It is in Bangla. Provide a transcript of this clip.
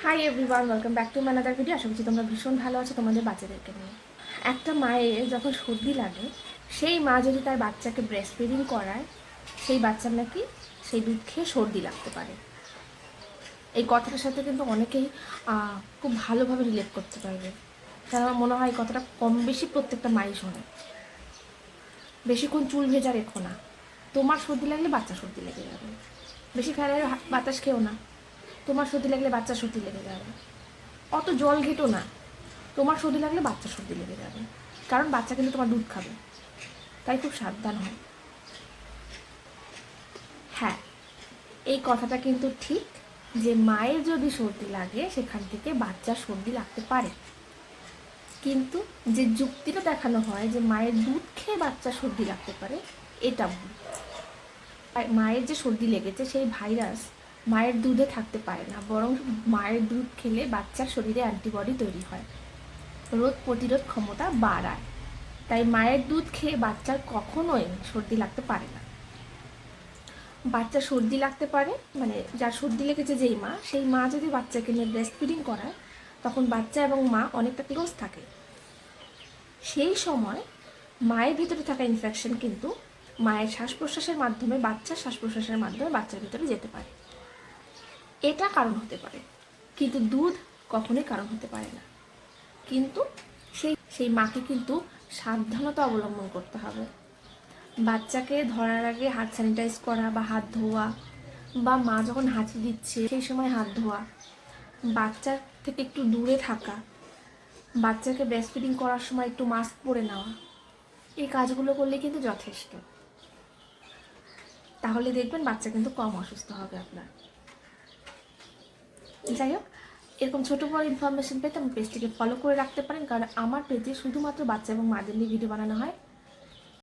High everyone, welcome back to another video. আশা করছি তোমরা ভীষণ ভালো আছো তোমাদের বাচ্চাদেরকে নিয়ে। একটা মায়ের যখন সর্দি লাগে, সেই মা যদি তার বাচ্চাকে ব্রেস্ট ফিডিং করায়, সেই বাচ্চার নাকি সেই দুধ খেয়ে সর্দি লাগতে পারে। এই কথাটার সাথে কিন্তু অনেকেই খুব ভালোভাবে রিলেট করতে পারবে, কারণ আমার মনে হয় এই কথাটা কম বেশি প্রত্যেকটা মাই শোনে। বেশিক্ষণ চুল ভেজা রেখো না, তোমার সর্দি লাগলে বাচ্চা সর্দি লেগে যাবে। বেশি ফ্যানের বাতাস খেও না, তোমার সর্দি লাগলে বাচ্চা সর্দি লেগে যাবে। অত জল ঘেটো না, তোমার সর্দি লাগলে বাচ্চা সর্দি লেগে যাবে, কারণ বাচ্চা কিন্তু তোমার দুধ খাবে। তাই খুব সাবধান হয়। হ্যাঁ, এই কথাটা কিন্তু ঠিক যে মায়ের যদি সর্দি লাগে সেখান থেকে বাচ্চার সর্দি লাগতে পারে, কিন্তু যে যুক্তিটা দেখানো হয় যে মায়ের দুধ খেয়ে বাচ্চার সর্দি লাগতে পারে, এটা ভুল। মায়ের যে সর্দি লেগেছে সেই ভাইরাস মায়ের দুধে থাকতে পারে না, বরং মায়ের দুধ খেলে বাচ্চার শরীরে অ্যান্টিবডি তৈরি হয়, রোগ প্রতিরোধ ক্ষমতা বাড়ায়। তাই মায়ের দুধ খেয়ে বাচ্চার কখনোই সর্দি লাগতে পারে না। বাচ্চা সর্দি লাগতে পারে মানে যার সর্দি লেগেছে যেই মা, সেই মা যদি বাচ্চাকে নিয়ে ব্রেস্ট ফিডিং করায়, তখন বাচ্চা এবং মা অনেকটা ক্লোজ থাকে। সেই সময় মায়ের ভিতরে থাকা ইনফেকশন কিন্তু মায়ের শ্বাস প্রশ্বাসের মাধ্যমে বাচ্চার শ্বাস প্রশ্বাসের মাধ্যমে বাচ্চার ভিতরে যেতে পারে। এটা কারণ হতে পারে, কিন্তু দুধ কখনোই কারণ হতে পারে না। কিন্তু সেই মাকে কিন্তু সাবধানতা অবলম্বন করতে হবে। বাচ্চাকে ধরার আগে হাত স্যানিটাইজ করা বা হাত ধোয়া, বা মা যখন হাঁচি দিচ্ছে সেই সময় হাত ধোয়া, বাচ্চার থেকে একটু দূরে থাকা, বাচ্চাকে ব্রেস্ট ফিডিং করার সময় একটু মাস্ক পরে নেওয়া, এই কাজগুলো করলে কিন্তু যথেষ্ট। তাহলে দেখবেন বাচ্চা কিন্তু কম অসুস্থ হবে আপনার। যাই হোক, এরকম ছোটো বড় ইনফরমেশন পেতে আমার পেজটিকে ফলো করে রাখতে পারেন, কারণ আমার পেজে শুধুমাত্র বাচ্চা এবং মাদের নিয়ে ভিডিও বানানো হয়।